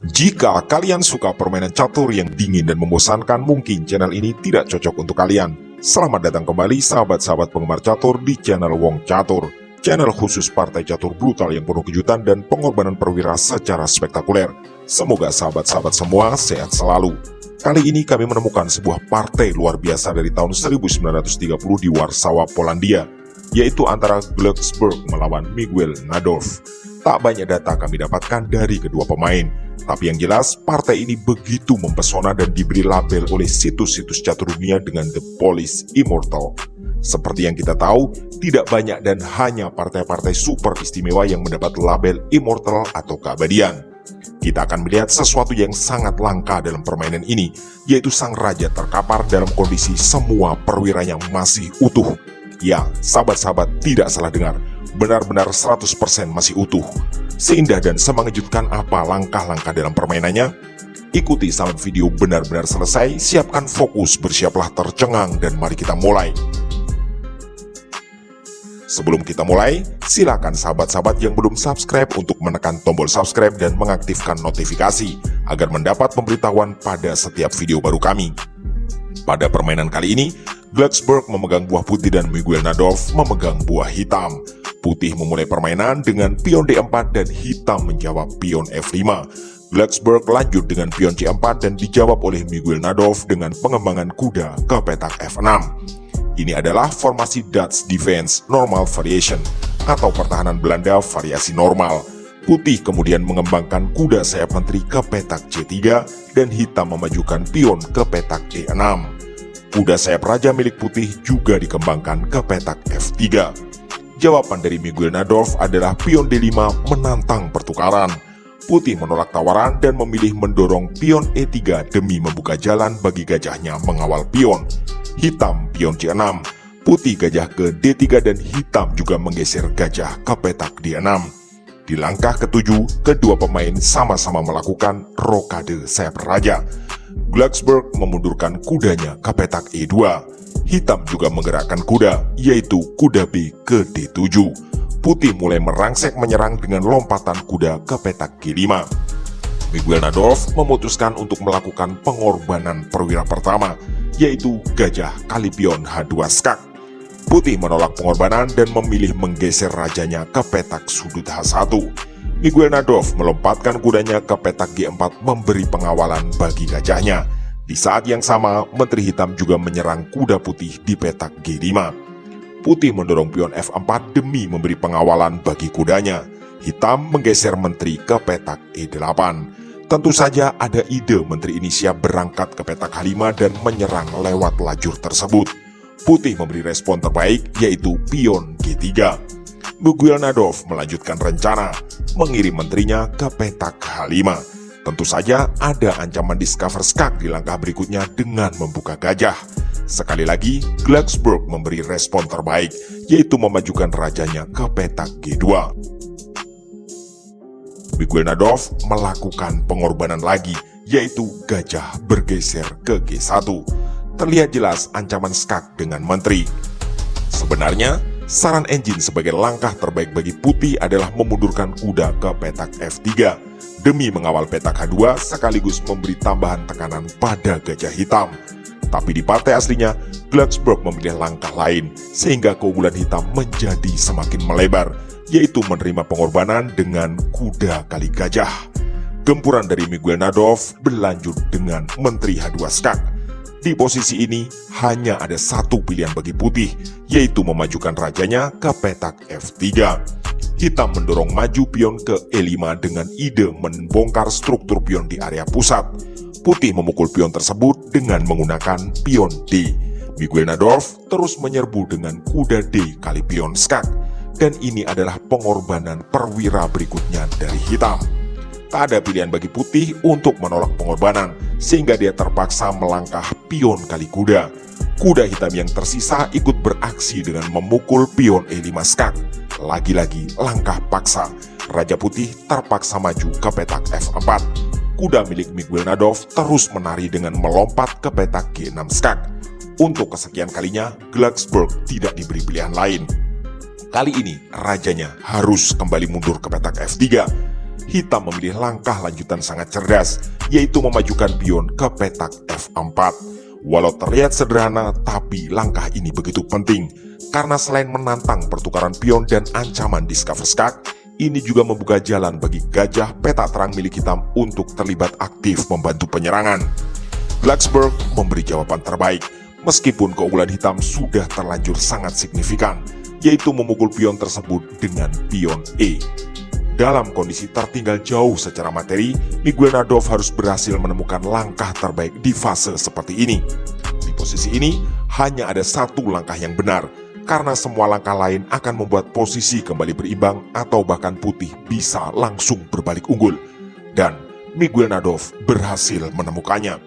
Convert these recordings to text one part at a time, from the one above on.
Jika kalian suka permainan catur yang dingin dan membosankan, mungkin channel ini tidak cocok untuk kalian. Selamat datang kembali sahabat-sahabat penggemar catur di channel Wong Catur. Channel khusus partai catur brutal yang penuh kejutan dan pengorbanan perwira secara spektakuler. Semoga sahabat-sahatt semua sehat selalu. Kali ini kami menemukan sebuah partai luar biasa dari tahun 1930 di Warsawa, Polandia, yaitu antara Glücksburg melawan Miguel Nadolf. Tak banyak data kami dapatkan dari kedua pemain, tapi yang jelas partai ini begitu mempesona dan diberi label oleh situs-situs catur dunia dengan The Polish Immortal. Seperti yang kita tahu, tidak banyak dan hanya partai-partai super istimewa yang mendapat label Immortal atau keabadian. Kita akan melihat sesuatu yang sangat langka dalam permainan ini, yaitu sang raja terkapar dalam kondisi semua perwiranya masih utuh. Ya, sahabat-sahabat tidak salah dengar, benar-benar 100% masih utuh. Seindah dan semengejutkan apa langkah-langkah dalam permainannya? Ikuti sampai video benar-benar selesai, siapkan fokus, bersiaplah tercengang, dan mari kita mulai. Sebelum kita mulai, silakan sahabat-sahabat yang belum subscribe untuk menekan tombol subscribe dan mengaktifkan notifikasi agar mendapat pemberitahuan pada setiap video baru kami. Pada permainan kali ini, Glücksburg memegang buah putih dan Miguel Nadolf memegang buah hitam. Putih memulai permainan dengan pion D4 dan hitam menjawab pion F5. Glücksburg lanjut dengan pion C4 dan dijawab oleh Miguel Nadolf dengan pengembangan kuda ke petak F6. Ini adalah formasi Dutch Defense Normal Variation atau pertahanan Belanda variasi normal. Putih kemudian mengembangkan kuda sayap menteri ke petak C3 dan hitam memajukan pion ke petak E6. Kuda sayap raja milik putih juga dikembangkan ke petak F3. Jawaban dari Miguel Nadolf adalah pion D5 menantang pertukaran. Putih menolak tawaran dan memilih mendorong pion E3 demi membuka jalan bagi gajahnya mengawal pion. Hitam pion C6, putih gajah ke D3 dan hitam juga menggeser gajah ke petak D6. Di langkah ketujuh, kedua pemain sama-sama melakukan rokade sayap raja. Glücksburg memundurkan kudanya ke petak E2. Hitam juga menggerakkan kuda, yaitu kuda B ke D7. Putih mulai merangsek menyerang dengan lompatan kuda ke petak G5. Miguel Nadolf memutuskan untuk melakukan pengorbanan perwira pertama, yaitu gajah kali pion H2 skak. Putih menolak pengorbanan dan memilih menggeser rajanya ke petak sudut H1. Miguel Nadolf melompatkan kudanya ke petak G4 memberi pengawalan bagi gajahnya. Di saat yang sama, menteri hitam juga menyerang kuda putih di petak G5. Putih mendorong pion F4 demi memberi pengawalan bagi kudanya. Hitam menggeser menteri ke petak E8. Tentu saja ada ide menteri ini siap berangkat ke petak H5 dan menyerang lewat lajur tersebut. Putih memberi respon terbaik, yaitu pion G3. Miguel Nadolf melanjutkan rencana, mengirim menterinya ke petak H5. Tentu saja ada ancaman discover skak di langkah berikutnya dengan membuka gajah. Sekali lagi, Glücksburg memberi respon terbaik, yaitu memajukan rajanya ke petak G2. Miguel Nadolf melakukan pengorbanan lagi, yaitu gajah bergeser ke G1. Terlihat jelas ancaman skak dengan menteri. Sebenarnya, saran engine sebagai langkah terbaik bagi putih adalah memundurkan kuda ke petak F3 demi mengawal petak H2 sekaligus memberi tambahan tekanan pada gajah hitam. Tapi di partai aslinya, Glücksburg memilih langkah lain sehingga keunggulan hitam menjadi semakin melebar, yaitu menerima pengorbanan dengan kuda kali gajah. Gempuran dari Miguel Nadolf berlanjut dengan menteri H2 skak. Di posisi ini hanya ada satu pilihan bagi putih, yaitu memajukan rajanya ke petak F3. Hitam mendorong maju pion ke E5 dengan ide membongkar struktur pion di area pusat. Putih memukul pion tersebut dengan menggunakan pion D. Miguel Nadolf terus menyerbu dengan kuda D kali pion skak. Dan ini adalah pengorbanan perwira berikutnya dari hitam. Tak ada pilihan bagi putih untuk menolak pengorbanan, sehingga dia terpaksa melangkah pion kali kuda. Kuda hitam yang tersisa ikut beraksi dengan memukul pion E5 skak. Lagi-lagi langkah paksa, Raja Putih terpaksa maju ke petak F4. Kuda milik Miguel Nadolf terus menari dengan melompat ke petak G6 skak. Untuk kesekian kalinya, Glücksburg tidak diberi pilihan lain. Kali ini, rajanya harus kembali mundur ke petak F3. hitam memilih langkah lanjutan sangat cerdas, yaitu memajukan pion ke petak F4. Walau terlihat sederhana, tapi langkah ini begitu penting, karena selain menantang pertukaran pion dan ancaman discover skak, ini juga membuka jalan bagi gajah petak terang milik hitam untuk terlibat aktif membantu penyerangan. Blacksburg memberi jawaban terbaik, meskipun keunggulan hitam sudah terlanjur sangat signifikan, yaitu memukul pion tersebut dengan pion E. Dalam kondisi tertinggal jauh secara materi, Miguel Nadov harus berhasil menemukan langkah terbaik di fase seperti ini. Di posisi ini, hanya ada satu langkah yang benar, karena semua langkah lain akan membuat posisi kembali berimbang atau bahkan putih bisa langsung berbalik unggul. Dan Miguel Nadov berhasil menemukannya.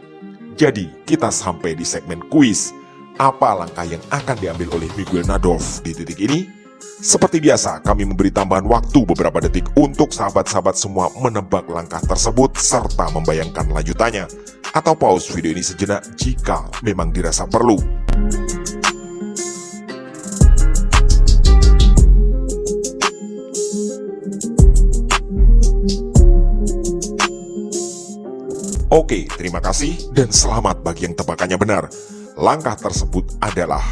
Jadi, kita sampai di segmen kuis. Apa langkah yang akan diambil oleh Miguel Nadov di titik ini? Seperti biasa, kami memberi tambahan waktu beberapa detik untuk sahabat-sahabat semua menebak langkah tersebut serta membayangkan lanjutannya. Atau pause video ini sejenak jika memang dirasa perlu. Oke, terima kasih dan selamat bagi yang tebakannya benar. Langkah tersebut adalah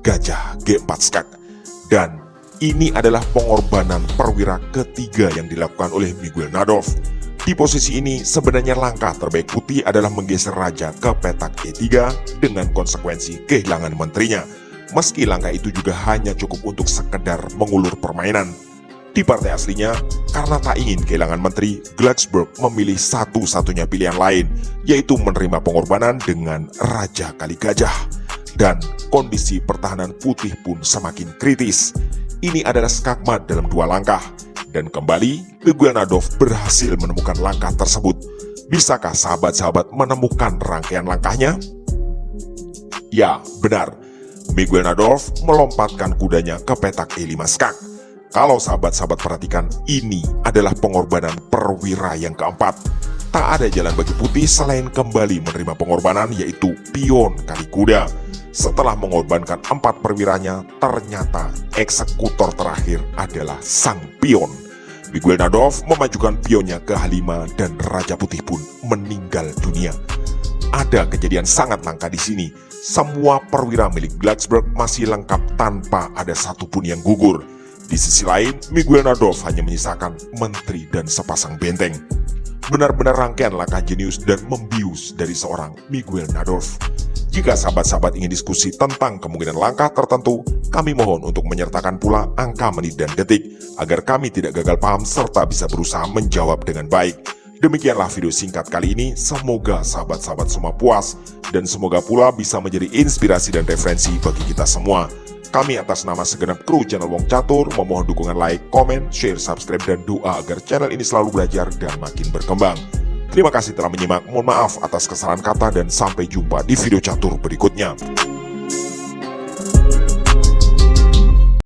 gajah G4 skak. Dan ini adalah pengorbanan perwira ketiga yang dilakukan oleh Miguel Nadov. Di posisi ini sebenarnya langkah terbaik putih adalah menggeser raja ke petak E3 dengan konsekuensi kehilangan menterinya. Meski langkah itu juga hanya cukup untuk sekedar mengulur permainan. Di partai aslinya, karena tak ingin kehilangan menteri, Blacksburg memilih satu-satunya pilihan lain, yaitu menerima pengorbanan dengan Raja Kali Gajah. Dan kondisi pertahanan putih pun semakin kritis. Ini adalah skakmat dalam dua langkah. Dan kembali, Miguel Nadov berhasil menemukan langkah tersebut. Bisakah sahabat-sahabat menemukan rangkaian langkahnya? Ya, benar. Miguel Nadov melompatkan kudanya ke petak E5 skak. Kalau sahabat-sahabat perhatikan, ini adalah pengorbanan perwira yang keempat. Tak ada jalan bagi putih selain kembali menerima pengorbanan, yaitu pion kali kuda. Setelah mengorbankan 4 perwiranya, ternyata eksekutor terakhir adalah sang pion. Miguel Nadov memajukan pionnya ke H5 dan Raja Putih pun meninggal dunia. Ada kejadian sangat langka di sini. Semua perwira milik Blacksburg masih lengkap tanpa ada satupun yang gugur. Di sisi lain, Miguel Nadov hanya menyisakan menteri dan sepasang benteng. Benar-benar rangkaian langkah jenius dan membius dari seorang Miguel Nadov. Jika sahabat-sahabat ingin diskusi tentang kemungkinan langkah tertentu, kami mohon untuk menyertakan pula angka menit dan detik, agar kami tidak gagal paham serta bisa berusaha menjawab dengan baik. Demikianlah video singkat kali ini, semoga sahabat-sahabat semua puas, dan semoga pula bisa menjadi inspirasi dan referensi bagi kita semua. Kami atas nama segenap kru channel Wong Catur memohon dukungan like, komen, share, subscribe, dan doa agar channel ini selalu belajar dan makin berkembang. Terima kasih telah menyimak, mohon maaf atas kesalahan kata dan sampai jumpa di video catur berikutnya.